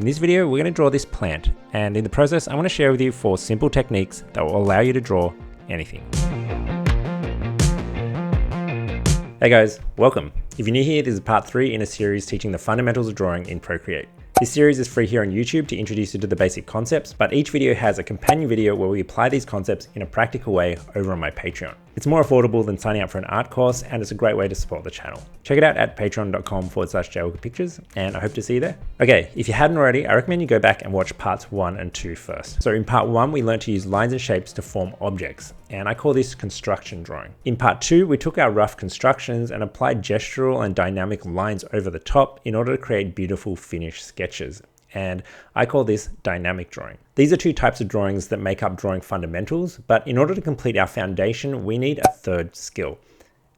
In this video, we're going to draw this plant, and in the process, I want to share with you 4 simple techniques that will allow you to draw anything. Hey guys, welcome. If you're new here, this is part 3 in a series teaching the fundamentals of drawing in Procreate. This series is free here on YouTube to introduce you to the basic concepts, but each video has a companion video where we apply these concepts in a practical way over on my Patreon. It's more affordable than signing up for an art course, and it's a great way to support the channel. Check it out at patreon.com/Jaywalker pictures, and I hope to see you there. Okay, if you hadn't already, I recommend you go back and watch parts 1 and 2 first. So in part 1, we learned to use lines and shapes to form objects, and I call this construction drawing. In part 2, we took our rough constructions and applied gestural and dynamic lines over the top in order to create beautiful finished sketches. And I call this dynamic drawing. These are 2 types of drawings that make up drawing fundamentals, but in order to complete our foundation, we need a third skill.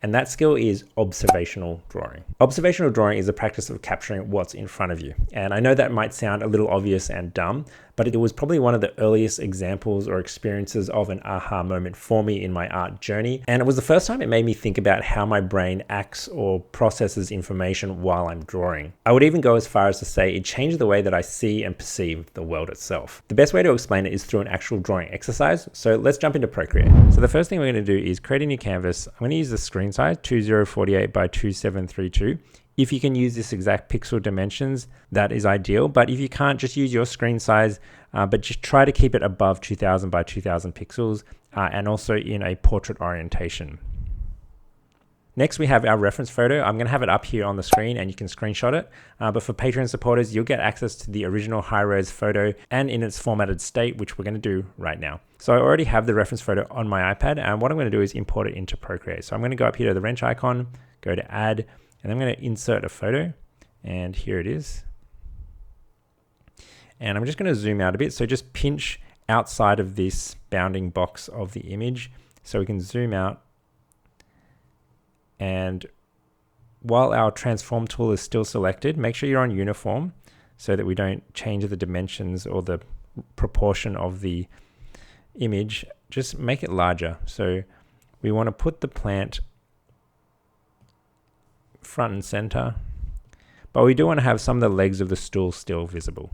And that skill is observational drawing. Observational drawing is a practice of capturing what's in front of you. And I know that might sound a little obvious and dumb, but it was probably one of the earliest examples or experiences of an aha moment for me in my art journey. And it was the first time it made me think about how my brain acts or processes information while I'm drawing. I would even go as far as to say it changed the way that I see and perceive the world itself. The best way to explain it is through an actual drawing exercise. So let's jump into Procreate. So the first thing we're going to do is create a new canvas. I'm going to use the screen size 2048 by 2732. If you can use this exact pixel dimensions, that is ideal. But if you can't, just use your screen size, but just try to keep it above 2000 by 2000 pixels and also in a portrait orientation. Next, we have our reference photo. I'm going to have it up here on the screen and you can screenshot it. But for Patreon supporters, you'll get access to the original high-res photo and in its formatted state, which we're going to do right now. So I already have the reference photo on my iPad, and what I'm going to do is import it into Procreate. So I'm going to go up here to the wrench icon, go to add, and I'm going to insert a photo, and here it is. And I'm just going to zoom out a bit. So just pinch outside of this bounding box of the image so we can zoom out. And while our transform tool is still selected, make sure you're on uniform so that we don't change the dimensions or the proportion of the image. Just make it larger. So we want to put the plant front and center, but we do want to have some of the legs of the stool still visible.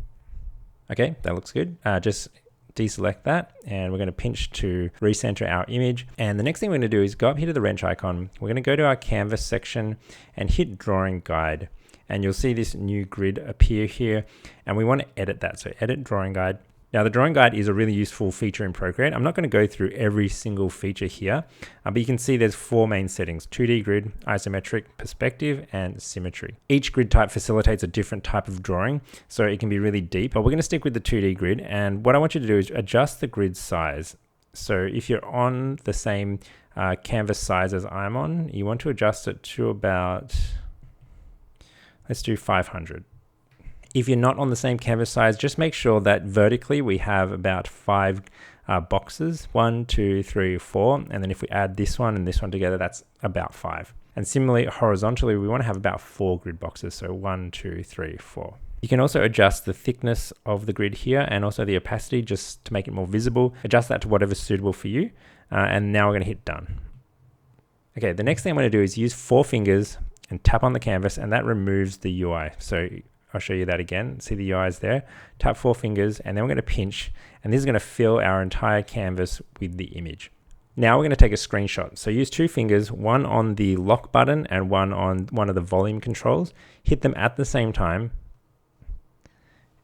Okay, that looks good. Just deselect that, and we're going to pinch to recenter our image. And the next thing we're going to do is go up here to the wrench icon. We're going to go to our canvas section and hit drawing guide, and you'll see this new grid appear here, and we want to edit that. So edit drawing guide. Now the drawing guide is a really useful feature in Procreate. I'm not going to go through every single feature here, but you can see there's 4 main settings: 2D grid, isometric, perspective, and symmetry. Each grid type facilitates a different type of drawing, so it can be really deep, but we're going to stick with the 2D grid. And what I want you to do is adjust the grid size. So if you're on the same canvas size as I'm on, you want to adjust it to about, let's do 500. If you're not on the same canvas size, just make sure that vertically we have about 5 boxes, 1, 2, 3, 4. And then if we add this one and this one together, that's about 5. And similarly, horizontally, we want to have about 4 grid boxes. So 1, 2, 3, 4. You can also adjust the thickness of the grid here and also the opacity just to make it more visible. Adjust that to whatever's suitable for you. And now we're going to hit done. Okay, the next thing I'm going to do is use 4 fingers and tap on the canvas, and that removes the UI. So I'll show you that again. See the UI is there. Tap 4 fingers, and then we're going to pinch, and this is going to fill our entire canvas with the image. Now we're going to take a screenshot. So use 2 fingers, one on the lock button and one on one of the volume controls. Hit them at the same time,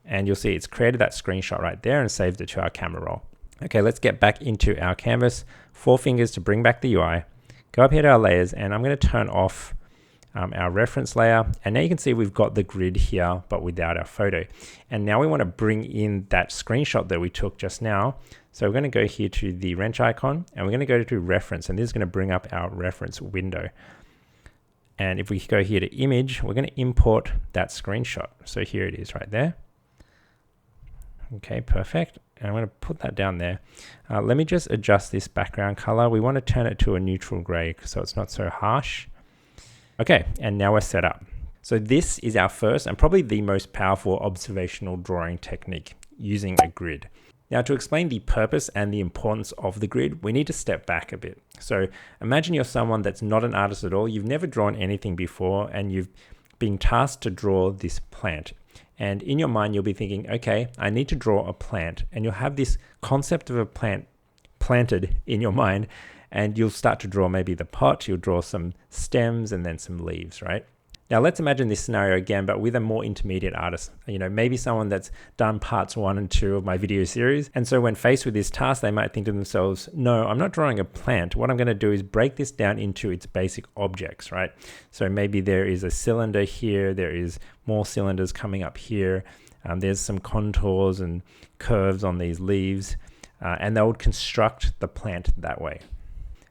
and you'll see it's created that screenshot right there and saved it to our camera roll. Okay, let's get back into our canvas. 4 fingers to bring back the UI. Go up here to our layers, and I'm going to turn off our reference layer, and now you can see we've got the grid here but without our photo. And now we want to bring in that screenshot that we took just now. So we're going to go here to the wrench icon, and we're going to go to reference, and this is going to bring up our reference window. And if we go here to image, we're going to import that screenshot. So here it is right there. Okay, perfect. And I'm going to put that down there. Let me just adjust this background color. We want to turn it to a neutral gray so it's not so harsh. Okay, and now we're set up. So this is our first and probably the most powerful observational drawing technique, using a grid. Now, to explain the purpose and the importance of the grid, we need to step back a bit. So imagine you're someone that's not an artist at all. You've never drawn anything before, and you've been tasked to draw this plant. And in your mind, you'll be thinking, okay, I need to draw a plant. And you'll have this concept of a plant planted in your mind, and you'll start to draw maybe the pot, you'll draw some stems and then some leaves, right? Now let's imagine this scenario again, but with a more intermediate artist, maybe someone that's done parts 1 and 2 of my video series. And so when faced with this task, they might think to themselves, no, I'm not drawing a plant. What I'm going to do is break this down into its basic objects, right? So maybe there is a cylinder here, there is more cylinders coming up here. There's some contours and curves on these leaves, and they would construct the plant that way.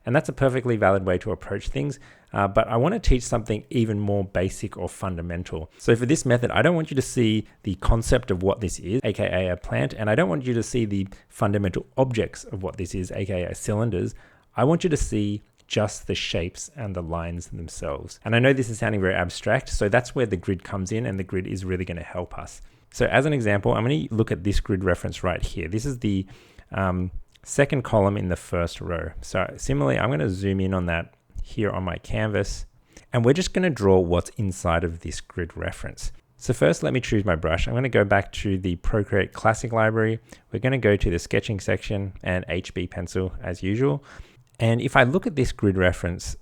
And that's a perfectly valid way to approach things. But I want to teach something even more basic or fundamental. So for this method, I don't want you to see the concept of what this is, aka a plant, and I don't want you to see the fundamental objects of what this is, aka cylinders. I want you to see just the shapes and the lines themselves. And I know this is sounding very abstract, so that's where the grid comes in, and the grid is really going to help us. So as an example, I'm going to look at this grid reference right here. This is the second column in the first row. So similarly, I'm going to zoom in on that here on my canvas, and we're just going to draw what's inside of this grid reference. So first, let me choose my brush. I'm going to go back to the Procreate Classic library. We're going to go to the sketching section and HB pencil as usual. And if I look at this grid reference,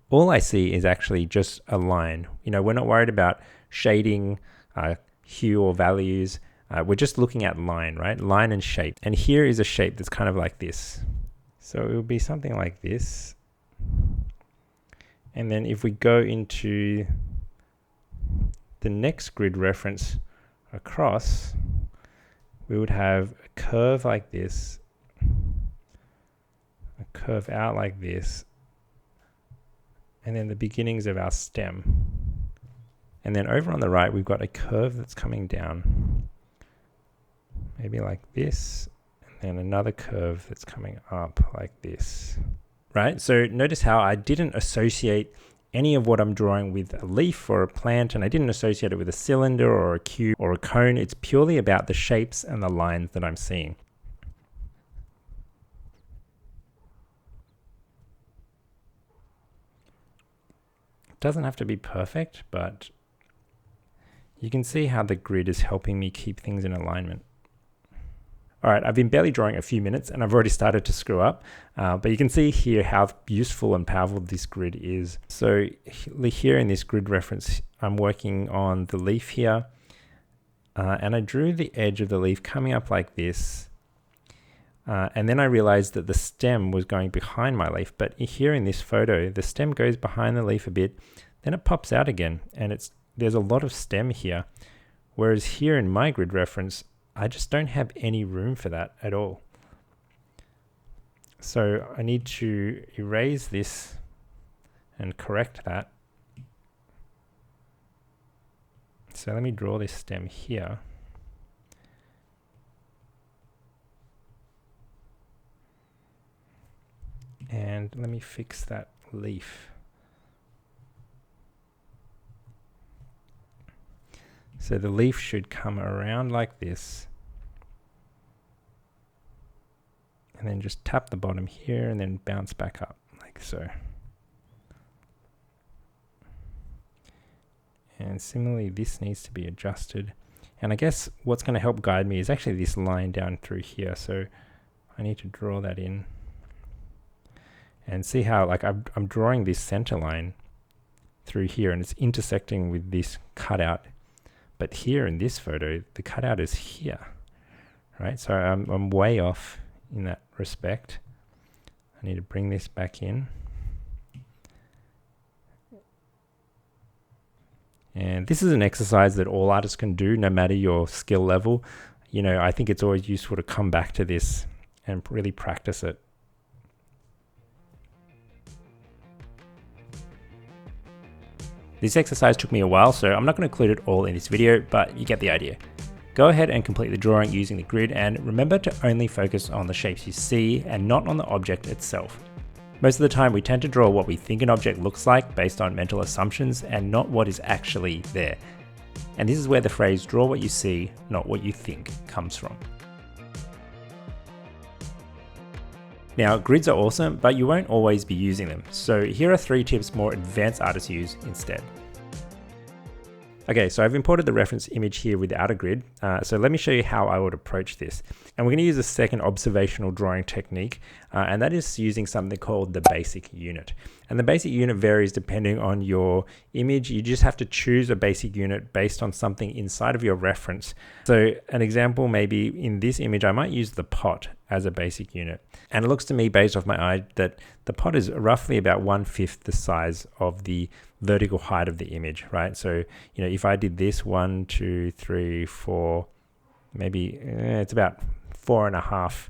all I see is actually just a line. We're not worried about shading, hue or values. We're just looking at line, right? Line and shape. And here is a shape that's kind of like this. So it will be something like this. And then if we go into the next grid reference across, we would have a curve like this, a curve out like this, and then the beginnings of our stem. And then over on the right, we've got a curve that's coming down, maybe like this, and then another curve that's coming up like this. Right, so notice how I didn't associate any of what I'm drawing with a leaf or a plant, and I didn't associate it with a cylinder or a cube or a cone. It's purely about the shapes and the lines that I'm seeing. It doesn't have to be perfect, but you can see how the grid is helping me keep things in alignment. All right, I've been barely drawing a few minutes and I've already started to screw up, but you can see here how useful and powerful this grid is. So here in this grid reference, I'm working on the leaf here, and I drew the edge of the leaf coming up like this, and then I realized that the stem was going behind my leaf, but here in this photo, the stem goes behind the leaf a bit, then it pops out again, and there's a lot of stem here, whereas here in my grid reference, I just don't have any room for that at all. So I need to erase this and correct that. So let me draw this stem here. And let me fix that leaf. So the leaf should come around like this, and then just tap the bottom here and then bounce back up like so. And similarly, this needs to be adjusted. And I guess what's going to help guide me is actually this line down through here. So I need to draw that in and see how I'm drawing this center line through here, and it's intersecting with this cutout. But here in this photo, the cutout is here, right? So I'm way off in that respect. I need to bring this back in. And this is an exercise that all artists can do, no matter your skill level. I think it's always useful to come back to this and really practice it. This exercise took me a while, so I'm not going to include it all in this video, but you get the idea. Go ahead and complete the drawing using the grid, and remember to only focus on the shapes you see and not on the object itself. Most of the time we tend to draw what we think an object looks like based on mental assumptions and not what is actually there. And this is where the phrase "draw what you see, not what you think" comes from. Now, grids are awesome, but you won't always be using them. So here are 3 tips more advanced artists use instead. Okay, so I've imported the reference image here without a grid. So let me show you how I would approach this. And we're going to use a second observational drawing technique, and that is using something called the basic unit. And the basic unit varies depending on your image. You just have to choose a basic unit based on something inside of your reference. So an example, maybe in this image, I might use the pot as a basic unit. And it looks to me, based off my eye, that the pot is roughly about 1/5 the size of the vertical height of the image, right? So, you know, if I did this 1, 2, 3, 4, maybe it's about 4.5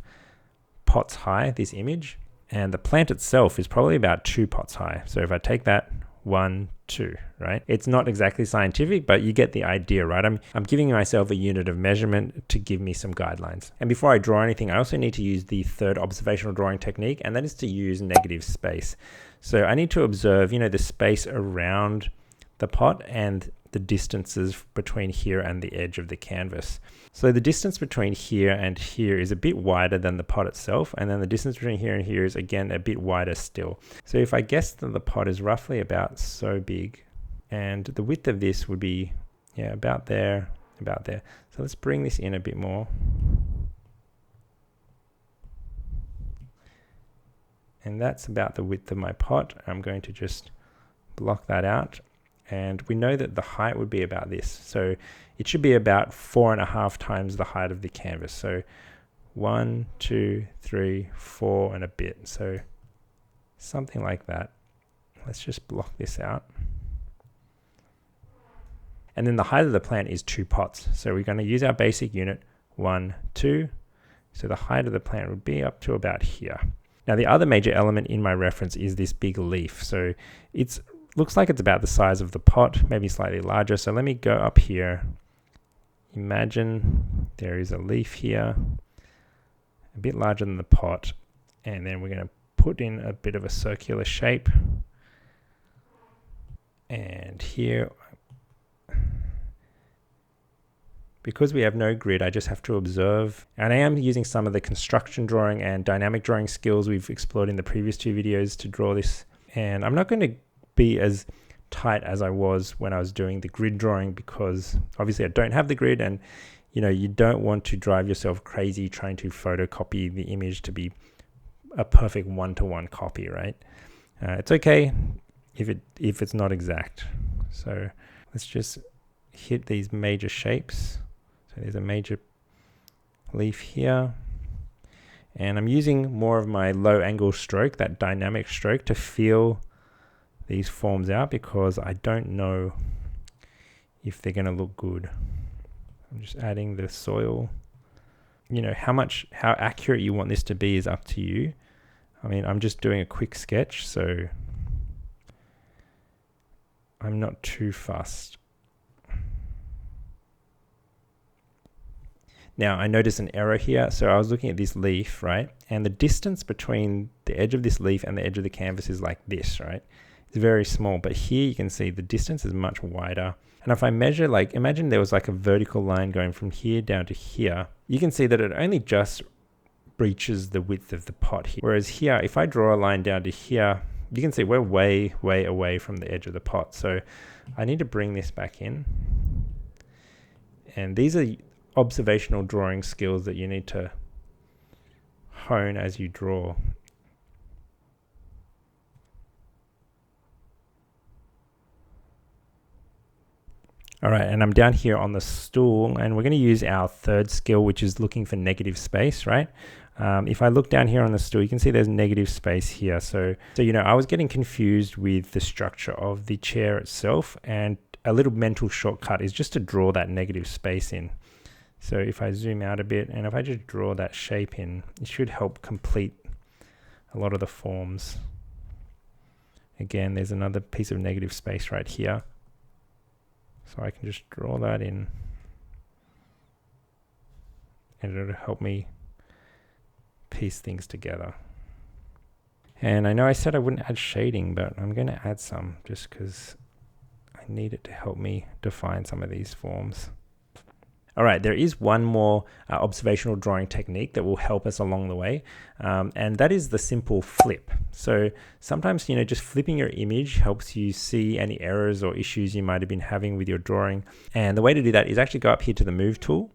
pots high, this image. And the plant itself is probably about 2 pots high. So if I take that 1, 2, right? It's not exactly scientific, but you get the idea, right? I'm giving myself a unit of measurement to give me some guidelines. And before I draw anything, I also need to use the third observational drawing technique, and that is to use negative space. So I need to observe, you know, the space around the pot and the distances between here and the edge of the canvas. So the distance between here and here is a bit wider than the pot itself, and then the distance between here and here is again a bit wider still. So if I guess that the pot is roughly about so big, and the width of this would be, yeah, about there, about there. So let's bring this in a bit more. And that's about the width of my pot. I'm going to just block that out. And we know that the height would be about this. So it should be about 4.5 times the height of the canvas. So 1, 2, 3, 4 and a bit. So something like that. Let's just block this out. And then the height of the plant is 2 pots. So we're going to use our basic unit 1, 2. So the height of the plant would be up to about here. Now the other major element in my reference is this big leaf. So it's looks like it's about the size of the pot, maybe slightly larger. So let me go up here. Imagine there is a leaf here, a bit larger than the pot. And then we're going to put in a bit of a circular shape. And here, because we have no grid, I just have to observe. And I am using some of the construction drawing and dynamic drawing skills we've explored in the previous 2 videos to draw this. And I'm not going to be as tight as I was when I was doing the grid drawing, because obviously I don't have the grid, and you know, you don't want to drive yourself crazy trying to photocopy the image to be a perfect one-to-one copy, right? It's okay if it's not exact. So let's just hit these major shapes. So there's a major leaf here, and I'm using more of my low angle stroke, that dynamic stroke, to feel these forms out, because I don't know if they're going to look good. I'm just adding the soil. You know, how accurate you want this to be is up to you. I mean, I'm just doing a quick sketch, so I'm not too fussed. Now I noticed an error here. So I was looking at this leaf, right? And the distance between the edge of this leaf and the edge of the canvas is like this, right? It's very small, but here you can see the distance is much wider. And if I measure, like, imagine there was like a vertical line going from here down to here, you can see that it only just breaches the width of the pot here. Whereas here, if I draw a line down to here, you can see we're way, way away from the edge of the pot. So I need to bring this back in. And these are observational drawing skills that you need to hone as you draw. All right, and I'm down here on the stool, and we're going to use our third skill, which is looking for negative space, right? If I look down here on the stool, you can see there's negative space here. So you know, I was getting confused with the structure of the chair itself, and a little mental shortcut is just to draw that negative space in. So if I zoom out a bit, and if I just draw that shape in, it should help complete a lot of the forms. Again, there's another piece of negative space right here. So I can just draw that in, and it'll help me piece things together. And I know I said I wouldn't add shading, but I'm going to add some just because I need it to help me define some of these forms. All right, there is one more observational drawing technique that will help us along the way, and that is the simple flip. So sometimes, just flipping your image helps you see any errors or issues you might have been having with your drawing. And the way to do that is actually go up here to the Move tool,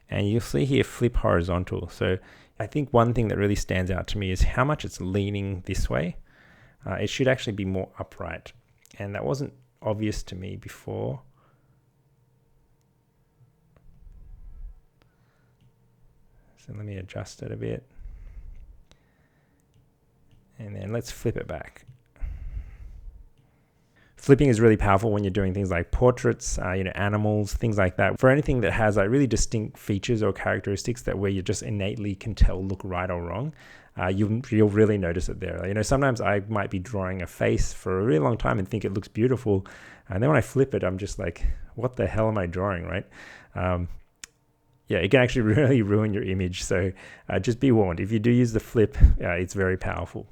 and you'll see here Flip Horizontal. So I think one thing that really stands out to me is how much it's leaning this way. It should actually be more upright, and that wasn't obvious to me before. So let me adjust it a bit. And then let's flip it back. Flipping is really powerful when you're doing things like portraits, animals, things like that. For anything that has like really distinct features or characteristics that where you just innately can tell look right or wrong, you'll really notice it there. Sometimes I might be drawing a face for a really long time and think it looks beautiful, and then when I flip it, I'm just like, what the hell am I drawing, right? Yeah, it can actually really ruin your image. So just be warned, if you do use the flip, it's very powerful.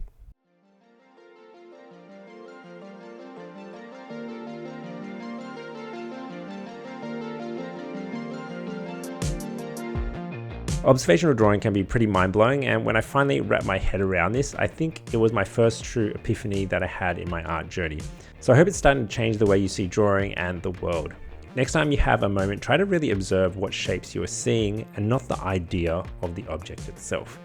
Observational drawing can be pretty mind-blowing, and when I finally wrapped my head around this, I think it was my first true epiphany that I had in my art journey. So I hope it's starting to change the way you see drawing and the world. Next time you have a moment, try to really observe what shapes you are seeing and not the idea of the object itself.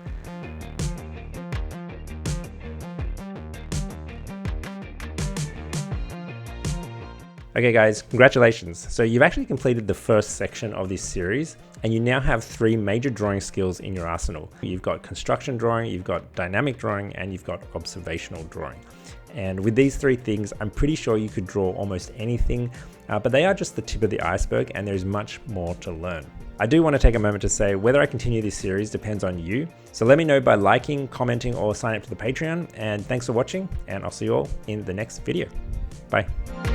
Okay guys, congratulations. So you've actually completed the first section of this series, and you now have 3 major drawing skills in your arsenal. You've got construction drawing, you've got dynamic drawing, and you've got observational drawing. And with these 3 things, I'm pretty sure you could draw almost anything, but they are just the tip of the iceberg, and there's much more to learn. I do want to take a moment to say whether I continue this series depends on you. So let me know by liking, commenting, or sign up to the Patreon. And thanks for watching, and I'll see you all in the next video. Bye.